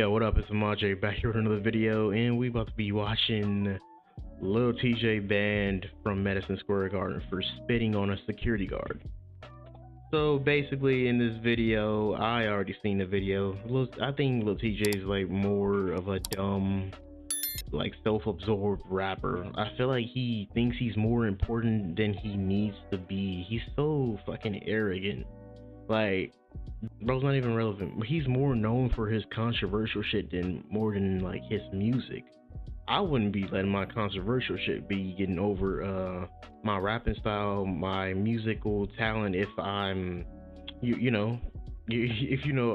Yo, what up? It's Jay back here with another video, and we about to be watching Lil Tjay banned from Madison Square Garden for spitting on a security guard. So basically, in this video, I already seen the video. I think Lil Tjay is like more of a dumb, like self-absorbed rapper. I feel like he thinks he's more important than he needs to be. He's so fucking arrogant. Like, bro's not even relevant. He's more known for his controversial shit than like his music. I wouldn't be letting my controversial shit be getting over my rapping style, my musical talent if I'm if you know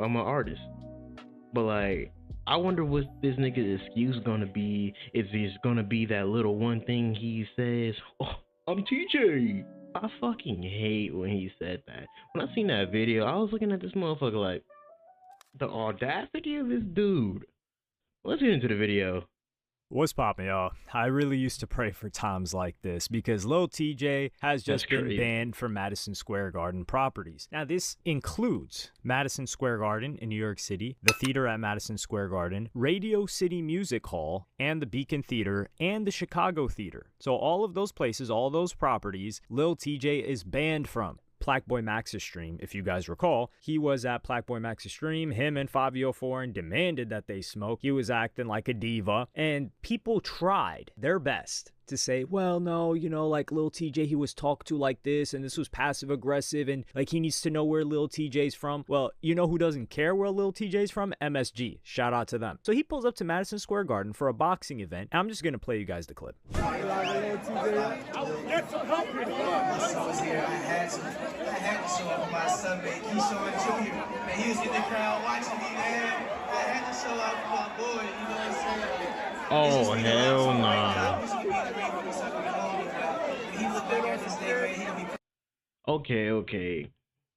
I'm an artist. But like, I wonder what this nigga's excuse gonna be. Is it's gonna be that little one thing he says, "Oh, I'm TJ." I fucking hate when he said that. When I seen that video, I was looking at this motherfucker like, the audacity of this dude. Let's get into the video. What's poppin', y'all? I really used to pray for times like this because Lil Tjay has just been banned from Madison Square Garden properties. Now, this includes Madison Square Garden in New York City, the theater at Madison Square Garden, Radio City Music Hall, and the Beacon Theater, and the Chicago Theater. So all of those places, all those properties, Lil Tjay is banned from. Plaqueboy Max's stream, if you guys recall, he was at Plaqueboy Max's stream, him and Fabio Foreign demanded that they smoke. He was acting like a diva, and people tried their best to say, well, no, you know, like Lil Tjay, he was talked to like this, and this was passive aggressive, and like he needs to know where Lil Tjay's from. Well, you know who doesn't care where Lil Tjay's from? MSG. Shout out to them. So he pulls up to Madison Square Garden for a boxing event, and I'm just gonna play you guys the clip. I had to show up for my son, man. Keyshawn Jr. Man, he was in the crowd watching me, man. I had to show up for my boy, you know what I'm saying? Oh, hell nah. Okay.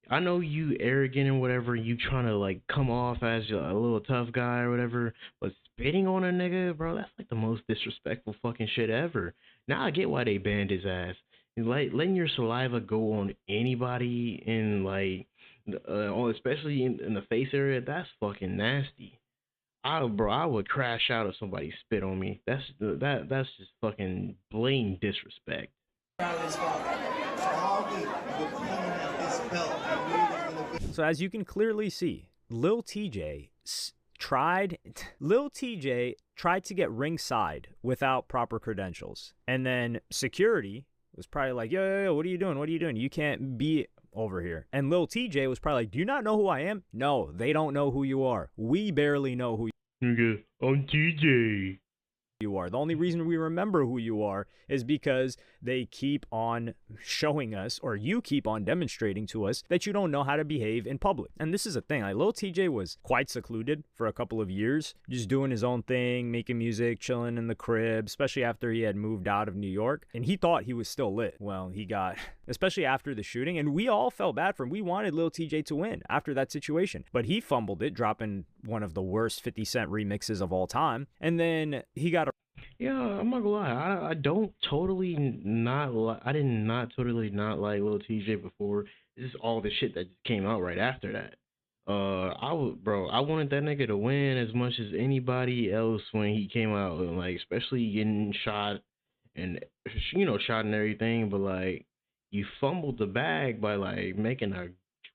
I know you arrogant and whatever, you trying to like come off as a little tough guy or whatever, but spitting on a nigga, bro, that's like the most disrespectful fucking shit ever. Now I get why they banned his ass. Like, letting your saliva go on anybody in like, especially in the face area, that's fucking nasty. I would crash out if somebody spit on me. That's just fucking blatant disrespect. So as you can clearly see, Lil Tjay tried to get ringside without proper credentials, and then security was probably like, yo, what are you doing? You can't be over here. And Lil Tjay was probably like, do you not know who I am? No, they don't know who you are. We barely know who Nigga, I'm TJ. you are. The only reason we remember who you are is because they keep on showing us, or you keep on demonstrating to us, that you don't know how to behave in public. And this is a thing. Like, Lil Tjay was quite secluded for a couple of years, just doing his own thing, making music, chilling in the crib, especially after he had moved out of New York. And he thought he was still lit. Well, he got, especially after the shooting, and we all felt bad for him. We wanted Lil Tjay to win after that situation, but he fumbled it, dropping one of the worst 50 Cent remixes of all time. And then he got Yeah, I'm not gonna lie. I did not totally not like Lil Tjay before. This is all the shit that just came out right after that. I wanted that nigga to win as much as anybody else when he came out, and like, especially getting shot and shot and everything. But like, you fumbled the bag by like making a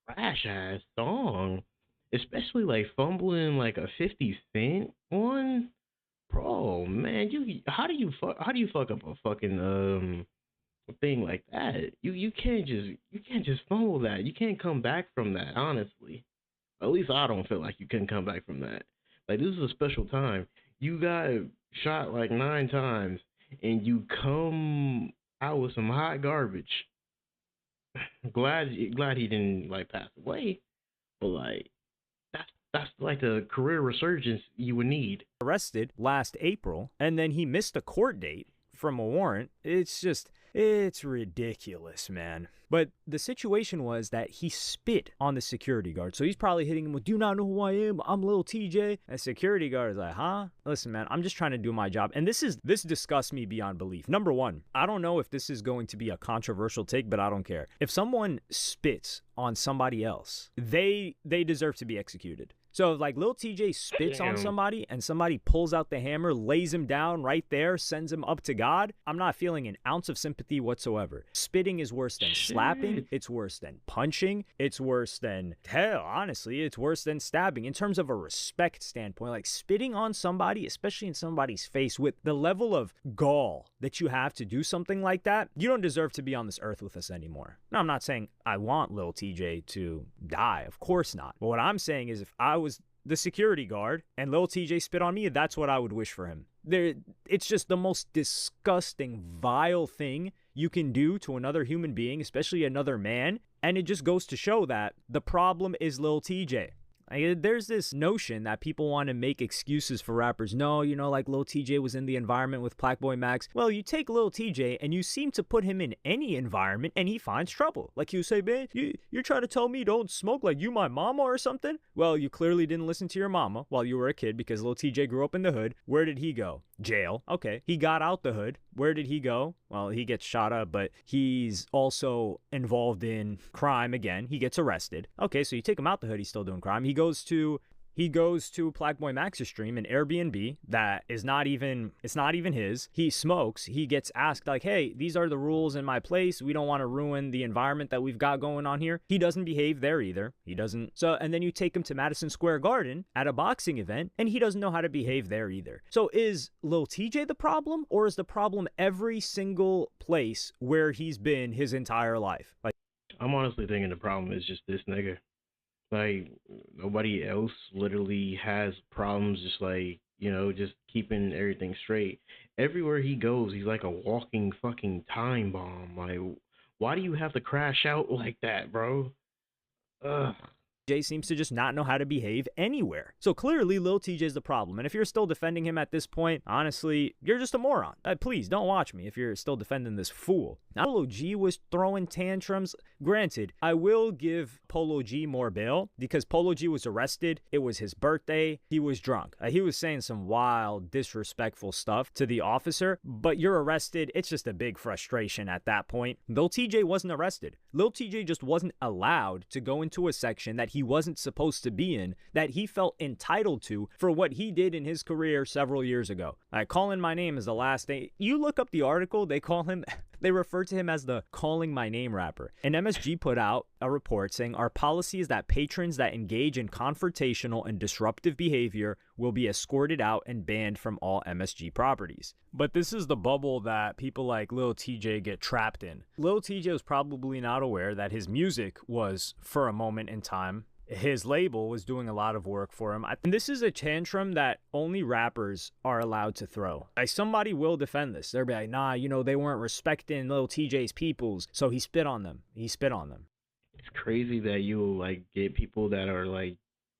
trash ass song, especially like fumbling like a 50 Cent one. Bro, man, how do you fuck up a fucking thing like that? You can't just fumble that. You can't come back from that, honestly. At least I don't feel like you can come back from that. Like, this is a special time. You got shot like 9 times and you come out with some hot garbage. Glad he didn't like pass away, but like, that's like the career resurgence you would need. Arrested last April, and then he missed a court date from a warrant. It's ridiculous, man. But the situation was that he spit on the security guard. So he's probably hitting him with, do you not know who I am? I'm Lil Tjay. And security guard is like, huh? Listen, man, I'm just trying to do my job. And this disgusts me beyond belief. Number one, I don't know if this is going to be a controversial take, but I don't care. If someone spits on somebody else, they deserve to be executed. So if like Lil Tjay spits on Damn. somebody and somebody pulls out the hammer, lays him down right there, sends him up to God, I'm not feeling an ounce of sympathy whatsoever. Spitting is worse than slapping. It's worse than punching. It's worse than, hell, honestly, it's worse than stabbing. In terms of a respect standpoint, like spitting on somebody, especially in somebody's face with the level of gall that you have to do something like that, you don't deserve to be on this earth with us anymore. Now, I'm not saying I want Lil Tjay to die. Of course not. But what I'm saying is if I was the security guard and Lil Tjay spit on me, that's what I would wish for him. It's just the most disgusting, vile thing you can do to another human being, especially another man. And it just goes to show that the problem is Lil Tjay. There's this notion that people want to make excuses for rappers. No, you know, like Lil Tjay was in the environment with Plaque Max. Well, you take Lil Tjay and you seem to put him in any environment and he finds trouble. Like you say, man, you're trying to tell me don't smoke like you my mama or something? Well, you clearly didn't listen to your mama while you were a kid because Lil Tjay grew up in the hood. Where did he go? Jail. Okay. He got out the hood. Where did he go? Well, he gets shot up, but he's also involved in crime again. He gets arrested. Okay, so you take him out the hood, he's still doing crime. He goes to Plaque Max's stream, an Airbnb that is not even his. He smokes. He gets asked like, hey, these are the rules in my place. We don't want to ruin the environment that we've got going on here. He doesn't behave there either. He doesn't. So, and then you take him to Madison Square Garden at a boxing event and he doesn't know how to behave there either. So is Lil Tjay the problem, or is the problem every single place where he's been his entire life? Like, I'm honestly thinking the problem is just this nigga. Like, nobody else literally has problems, just like, you know, just keeping everything straight. Everywhere he goes, he's like a walking fucking time bomb. Like, why do you have to crash out like that, bro? Ugh. Jay seems to just not know how to behave anywhere. So clearly Lil Tjay is the problem. And if you're still defending him at this point, honestly, you're just a moron. Please don't watch me if you're still defending this fool. Now, Polo G was throwing tantrums. Granted, I will give Polo G more bail because Polo G was arrested. It was his birthday. He was drunk. He was saying some wild, disrespectful stuff to the officer, but you're arrested. It's just a big frustration at that point. Lil Tjay wasn't arrested. Lil Tjay just wasn't allowed to go into a section that he wasn't supposed to be in, that he felt entitled to for what he did in his career several years ago. Calling My Name is the last thing. You look up the article, they refer to him as the Calling My Name rapper. And MSG put out a report saying our policy is that patrons that engage in confrontational and disruptive behavior will be escorted out and banned from all MSG properties. But this is the bubble that people like Lil Tjay get trapped in. Lil Tjay was probably not aware that his music was, for a moment in time, his label was doing a lot of work for him. And this is a tantrum that only rappers are allowed to throw. Like, somebody will defend this. They'll be like, nah, you know, they weren't respecting Lil Tjay's peoples, so he spit on them. He spit on them. It's crazy that you'll, like, get people that are, like,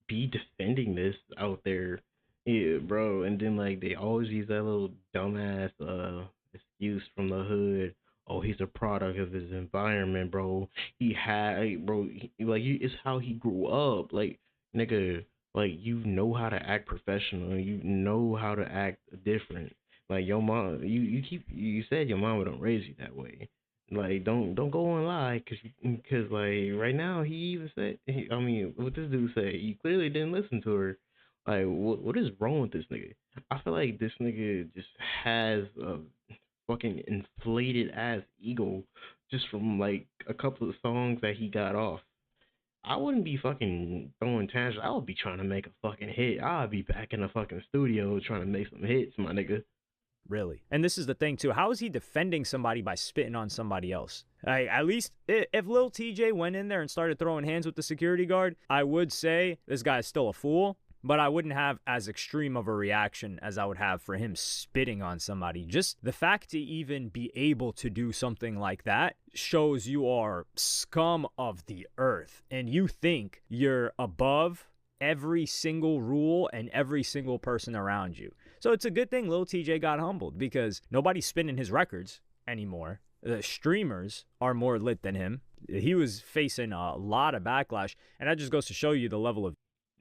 be defending this out there. Yeah, bro. And then, like, they always use that little dumbass excuse from the hood. Oh, he's a product of his environment, bro. It's how he grew up. Like, nigga, like, you know how to act professional. You know how to act different. Like, your mom, you said your mama don't raise you that way. Like, don't go and lie, cause like right now he even said, what this dude said, you clearly didn't listen to her. Like, what is wrong with this nigga? I feel like this nigga just has a fucking inflated ass ego just from like a couple of songs that he got off. I wouldn't be fucking throwing tantrums. I would be trying to make a fucking hit. I'd be back in the fucking studio trying to make some hits, my nigga. Really. And this is the thing too. How is he defending somebody by spitting on somebody else? At least if Lil Tjay went in there and started throwing hands with the security guard, I would say this guy's still a fool. But I wouldn't have as extreme of a reaction as I would have for him spitting on somebody. Just the fact to even be able to do something like that shows you are scum of the earth. And you think you're above every single rule and every single person around you. So it's a good thing Lil Tjay got humbled because nobody's spinning his records anymore. The streamers are more lit than him. He was facing a lot of backlash. And that just goes to show you the level of...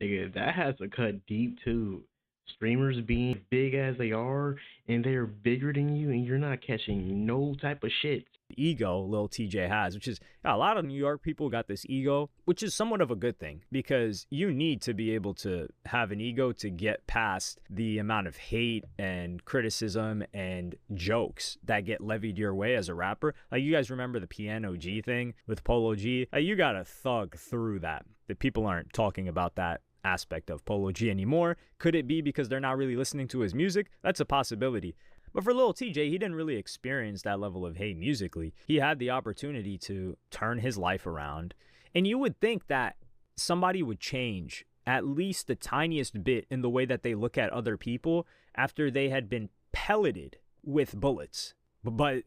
Nigga, that has to cut deep too. Streamers being big as they are, and they're bigger than you, and you're not catching no type of shit. ego Lil Tjay has, which is a lot of New York people got this ego, which is somewhat of a good thing, because you need to be able to have an ego to get past the amount of hate and criticism and jokes that get levied your way as a rapper. Like, you guys remember the Piano G thing with Polo G? You gotta thug through that. The people aren't talking about that aspect of Polo G anymore. Could it be because they're not really listening to his music? That's a possibility. But for Lil Tjay, he didn't really experience that level of hate musically. He had the opportunity to turn his life around. And you would think that somebody would change at least the tiniest bit in the way that they look at other people after they had been pelleted with bullets. But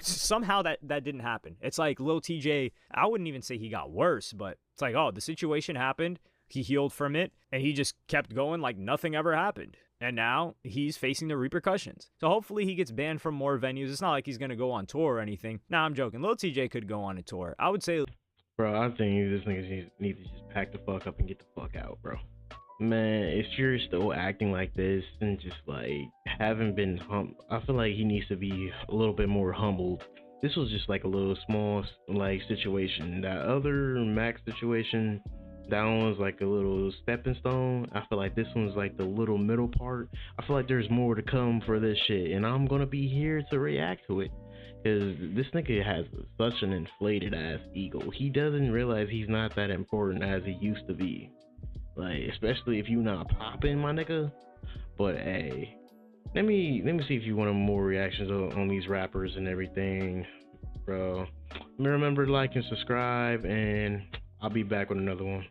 somehow that didn't happen. It's like Lil Tjay, I wouldn't even say he got worse, but it's like, oh, the situation happened, he healed from it, and he just kept going like nothing ever happened. And now he's facing the repercussions. So hopefully he gets banned from more venues. It's not like he's going to go on tour or anything. Nah, I'm joking. Lil Tjay could go on a tour. I would say... Bro, I think this nigga need to just pack the fuck up and get the fuck out, bro. Man, if you're still acting like this and just like haven't been I feel like he needs to be a little bit more humbled. This was just like a little small like situation. That other Max situation, that one was like a little stepping stone. I feel like this one's like the little middle part. I feel like there's more to come for this shit, and I'm gonna be here to react to it. Cause this nigga has such an inflated ass ego. He doesn't realize he's not that important as he used to be. Like, especially if you not popping, my nigga. But hey, let me see if you want more reactions on these rappers and everything, bro. Remember to like and subscribe, and I'll be back with another one.